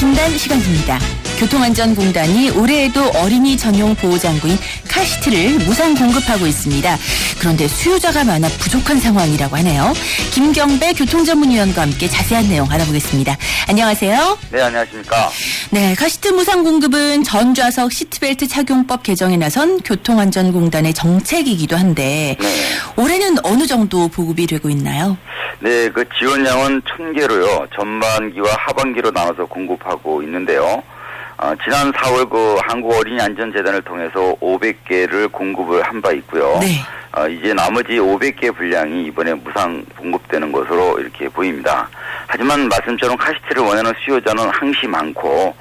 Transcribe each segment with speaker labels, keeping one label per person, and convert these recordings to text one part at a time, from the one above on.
Speaker 1: 진단 시간입니다. 교통안전공단이 올해에도 어린이 전용 보호장구인 카시트를 무상 공급하고 있습니다. 그런데 수요자가 많아 부족한 상황이라고 하네요. 김경배 교통전문위원과 함께 자세한 내용 알아보겠습니다. 안녕하세요.
Speaker 2: 네, 안녕하십니까.
Speaker 1: 네, 카시트 무상 공급은 전좌석 시트벨트 착용법 개정에 나선 교통안전공단의 정책이기도 한데 올해는 어느 정도 보급이 되고 있나요?
Speaker 2: 네, 그 지원량은 1000개로요. 전반기와 하반기로 나눠서 공급하고 있는데요. 지난 4월 그 한국어린이안전재단을 통해서 500개를 공급을 한 바 있고요.
Speaker 1: 네.
Speaker 2: 이제 나머지 500개 분량이 이번에 무상 공급되는 것으로 이렇게 보입니다. 하지만 말씀처럼 카시트를 원하는 수요자는 항시 많고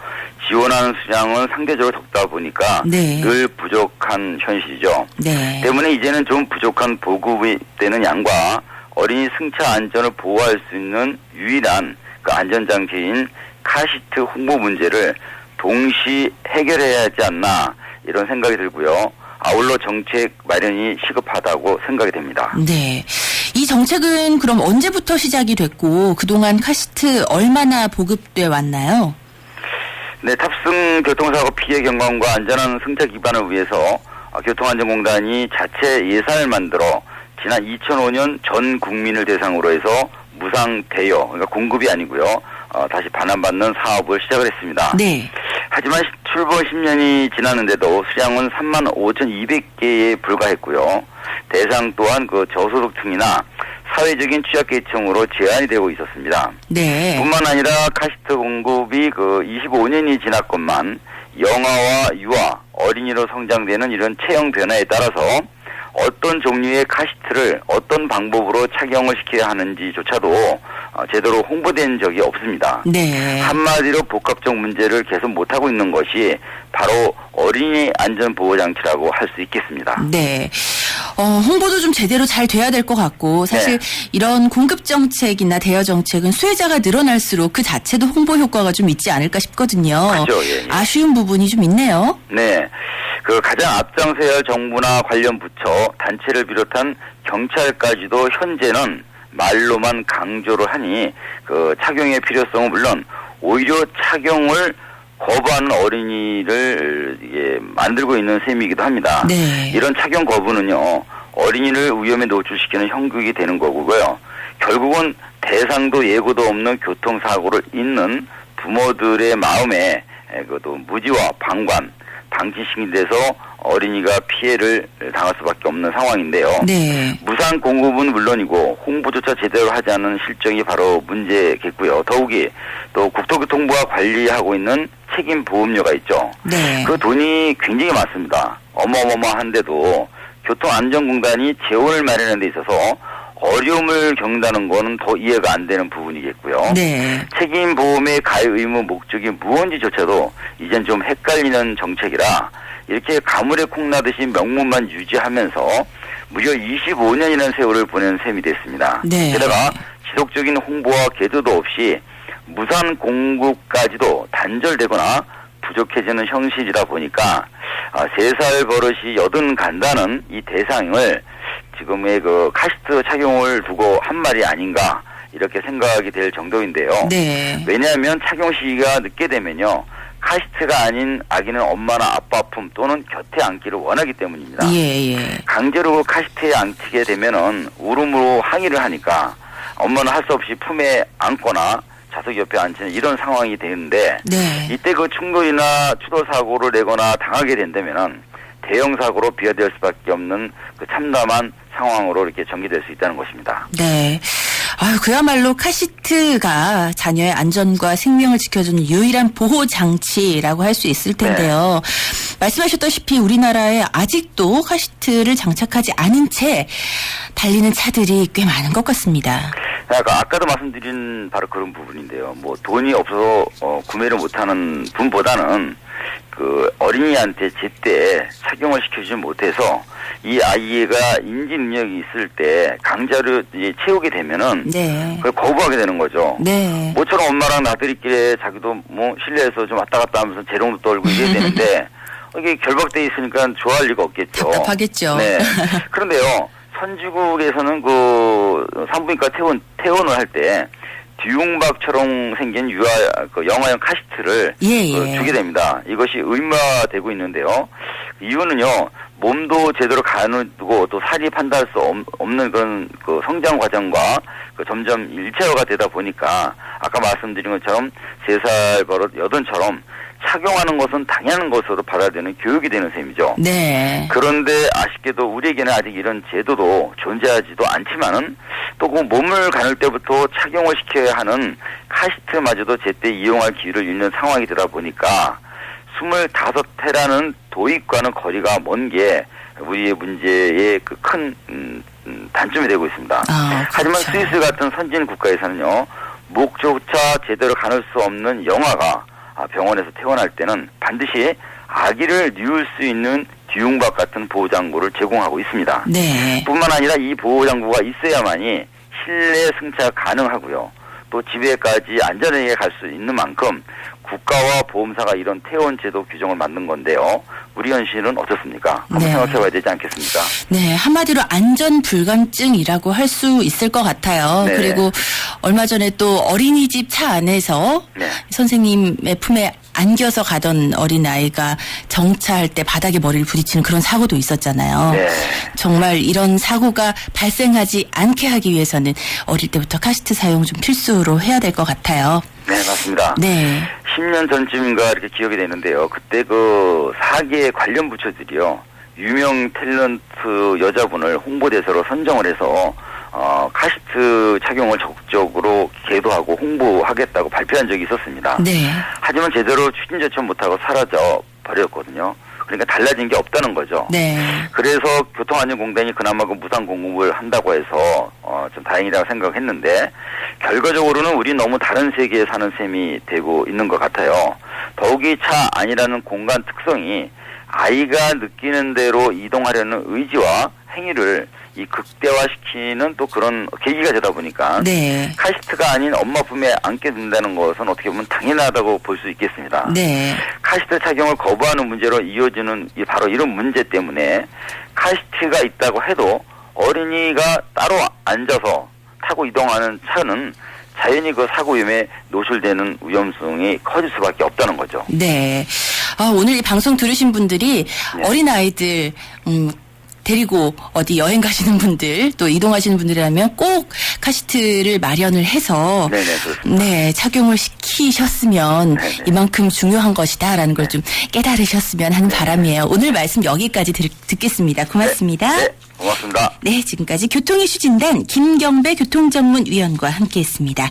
Speaker 2: 지원하는 수량은 상대적으로 적다 보니까
Speaker 1: 네.
Speaker 2: 늘 부족한 현실이죠.
Speaker 1: 네.
Speaker 2: 때문에 이제는 좀 부족한 보급이 되는 양과 어린이 승차 안전을 보호할 수 있는 유일한 그 안전장치인 카시트 홍보 문제를 동시 해결해야 하지 않나 이런 생각이 들고요. 아울러 정책 마련이 시급하다고 생각이 됩니다.
Speaker 1: 네. 이 정책은 그럼 언제부터 시작이 됐고 그동안 카시트 얼마나 보급돼 왔나요?
Speaker 2: 네, 탑승 교통사고 피해 경감과 안전한 승차 기반을 위해서 교통안전공단이 자체 예산을 만들어 지난 2005년 전 국민을 대상으로 해서 무상 대여, 그러니까 공급이 아니고요. 다시 반환받는 사업을 시작을 했습니다.
Speaker 1: 네.
Speaker 2: 하지만 출범 10년이 지났는데도 수량은 35,200개에 불과했고요. 대상 또한 그 저소득층이나 사회적인 취약계층으로 제한이 되고 있었습니다.
Speaker 1: 네.
Speaker 2: 뿐만 아니라 카시트 공급이 그 25년이 지났건만 영아와 유아, 어린이로 성장되는 이런 체형 변화에 따라서 어떤 종류의 카시트를 어떤 방법으로 착용을 시켜야 하는지조차도 제대로 홍보된 적이 없습니다.
Speaker 1: 네.
Speaker 2: 한마디로 복합적 문제를 개선 못하고 있는 것이 바로 어린이 안전보호장치라고 할 수 있겠습니다.
Speaker 1: 네. 홍보도 좀 제대로 잘 돼야 될 것 같고 사실 이런 공급 정책이나 대여 정책은 수혜자가 늘어날수록 그 자체도 홍보 효과가 좀 있지 않을까 싶거든요.
Speaker 2: 그렇죠. 예.
Speaker 1: 아쉬운 부분이 좀 있네요.
Speaker 2: 네. 그 가장 앞장서야 할 정부나 관련 부처, 단체를 비롯한 경찰까지도 현재는 말로만 강조를 하니 그 착용의 필요성은 물론 오히려 착용을 거부하는 어린이를 만들고 있는 셈이기도 합니다.
Speaker 1: 네.
Speaker 2: 이런 착용 거부는요, 어린이를 위험에 노출시키는 형국이 되는 거고요. 결국은 대상도 예고도 없는 교통사고를 잇는 부모들의 마음에 그것도 무지와 방관, 방치심이 돼서 어린이가 피해를 당할 수밖에 없는 상황인데요.
Speaker 1: 네.
Speaker 2: 무상 공급은 물론이고 홍보조차 제대로 하지 않은 실정이 바로 문제겠고요. 더욱이 또 국토교통부가 관리하고 있는 책임보험료가 있죠.
Speaker 1: 네.
Speaker 2: 그 돈이 굉장히 많습니다. 어마어마한데도 교통안전공단이 재원을 마련하는 데 있어서 어려움을 겪는다는 거는 더 이해가 안 되는 부분이겠고요.
Speaker 1: 네.
Speaker 2: 책임보험의 가입 의무 목적이 무언지조차도 이젠 좀 헷갈리는 정책이라 이렇게 가물에 콩나듯이 명문만 유지하면서 무려 25년이라는 세월을 보낸 셈이 됐습니다.
Speaker 1: 네.
Speaker 2: 게다가 지속적인 홍보와 계도도 없이 무상 공급까지도 단절되거나 부족해지는 형식이다 보니까 3살 버릇이 여든 간다는 이 대상을 지금의 그 카시트 착용을 두고 한 말이 아닌가 이렇게 생각이 될 정도인데요.
Speaker 1: 네.
Speaker 2: 왜냐하면 착용 시기가 늦게 되면요. 카시트가 아닌 아기는 엄마나 아빠 품 또는 곁에 앉기를 원하기 때문입니다.
Speaker 1: 예.
Speaker 2: 강제로 카시트에 앉히게 되면은 울음으로 항의를 하니까 엄마는 할 수 없이 품에 안거나 좌석 옆에 앉히는 이런 상황이 되는데
Speaker 1: 네.
Speaker 2: 이때 그 충돌이나 추돌 사고를 내거나 당하게 된다면은 대형 사고로 비화될 수밖에 없는 그 참담한 상황으로 이렇게 전개될 수 있다는 것입니다.
Speaker 1: 네. 그야말로 카시트가 자녀의 안전과 생명을 지켜주는 유일한 보호 장치라고 할 수 있을 텐데요. 말씀하셨다시피 우리나라에 아직도 카시트를 장착하지 않은 채 달리는 차들이 꽤 많은 것 같습니다.
Speaker 2: 아까도 말씀드린 바로 그런 부분인데요. 뭐 돈이 없어서 구매를 못하는 분보다는 그 어린이한테 제때 착용을 시켜주지 못해서 이 아이가 인지 능력이 있을 때 강제로 채우게 되면은 그걸 거부하게 되는 거죠.
Speaker 1: 네.
Speaker 2: 모처럼 엄마랑 나들이길에 자기도 뭐 실내에서 좀 왔다 갔다 하면서 재롱도 떨고 이래야 되는데 이게 결박돼 있으니까 좋아할 리가 없겠죠.
Speaker 1: 답답하겠죠.
Speaker 2: 네. 그런데요. 선진국에서는 그 산부인과 퇴원을 할 때 뒤움박처럼 생긴 영화용 카시트를 주게 됩니다. 이것이 의무화되고 있는데요. 이유는요, 몸도 제대로 가누고 또 살이 판단할 수 없는 그런 그 성장 과정과 점점 일체화가 되다 보니까 아까 말씀드린 것처럼 3살 버릇 여든처럼 착용하는 것은 당연한 것으로 받아들이는 교육이 되는 셈이죠.
Speaker 1: 네.
Speaker 2: 그런데 아쉽게도 우리에게는 아직 이런 제도도 존재하지도 않지만은 또 그 몸을 가눌 때부터 착용을 시켜야 하는 카시트마저도 제때 이용할 기회를 잃는 상황이 되다 보니까 25회라는 도입과는 거리가 먼 게 우리의 문제의 그 큰 단점이 되고 있습니다. 하지만
Speaker 1: 그렇죠.
Speaker 2: 스위스 같은 선진 국가에서는요, 목조차 제대로 가눌 수 없는 영아가 병원에서 퇴원할 때는 반드시 아기를 뉘울 수 있는 뒤움박 같은 보호장구를 제공하고 있습니다.
Speaker 1: 네.
Speaker 2: 뿐만 아니라 이 보호장구가 있어야만이 실내 승차가 가능하고요. 또 집에까지 안전하게 갈 수 있는 만큼 국가와 보험사가 이런 퇴원 제도 규정을 만든 건데요. 우리 현실은 어떻습니까? 한번
Speaker 1: 네.
Speaker 2: 생각해봐야 되지 않겠습니까?
Speaker 1: 네, 한마디로 안전 불감증이라고 할 수 있을 것 같아요.
Speaker 2: 네.
Speaker 1: 그리고 얼마 전에 또 어린이집 차 안에서
Speaker 2: 네.
Speaker 1: 선생님의 품에 안겨서 가던 어린아이가 정차할 때 바닥에 머리를 부딪히는 그런 사고도 있었잖아요.
Speaker 2: 네.
Speaker 1: 정말 이런 사고가 발생하지 않게 하기 위해서는 어릴 때부터 카시트 사용 좀 필수로 해야 될 것 같아요.
Speaker 2: 네, 맞습니다.
Speaker 1: 네.
Speaker 2: 10년 전쯤인가 이렇게 기억이 되는데요. 그때 그 4개 관련 부처들이요, 유명 탤런트 여자분을 홍보대사로 선정을 해서 카시트 착용을 적극적으로 계도하고 홍보하겠다고 발표한 적이 있었습니다.
Speaker 1: 네.
Speaker 2: 하지만 제대로 추진 조치 못하고 사라져 버렸거든요. 그러니까 달라진 게 없다는 거죠.
Speaker 1: 네.
Speaker 2: 그래서 교통안전공단이 그나마 그 무상 공급을 한다고 해서 좀 다행이라고 생각했는데, 결과적으로는 우리 너무 다른 세계에 사는 셈이 되고 있는 것 같아요. 더욱이 차 안이라는 공간 특성이 아이가 느끼는 대로 이동하려는 의지와 행위를 이 극대화시키는 또 그런 계기가 되다 보니까
Speaker 1: 네.
Speaker 2: 카시트가 아닌 엄마 품에 안게 된다는 것은 어떻게 보면 당연하다고 볼 수 있겠습니다.
Speaker 1: 네.
Speaker 2: 카시트 착용을 거부하는 문제로 이어지는 바로 이런 문제 때문에 카시트가 있다고 해도 어린이가 따로 앉아서 타고 이동하는 차는 자연히 그 사고 위험에 노출되는 위험성이 커질 수밖에 없다는 거죠.
Speaker 1: 네. 오늘 이 방송 들으신 분들이
Speaker 2: 네.
Speaker 1: 어린아이들 데리고 어디 여행 가시는 분들 또 이동하시는 분들이라면 꼭 카시트를 마련을 해서
Speaker 2: 네네, 그렇습니다.
Speaker 1: 네, 착용을 시키셨으면
Speaker 2: 네네.
Speaker 1: 이만큼 중요한 것이다라는 걸 좀 깨달으셨으면 하는 바람이에요. 오늘 말씀 여기까지 듣겠습니다. 고맙습니다.
Speaker 2: 네, 고맙습니다.
Speaker 1: 네, 지금까지 교통 이슈 진단 김경배 교통전문위원과 함께했습니다.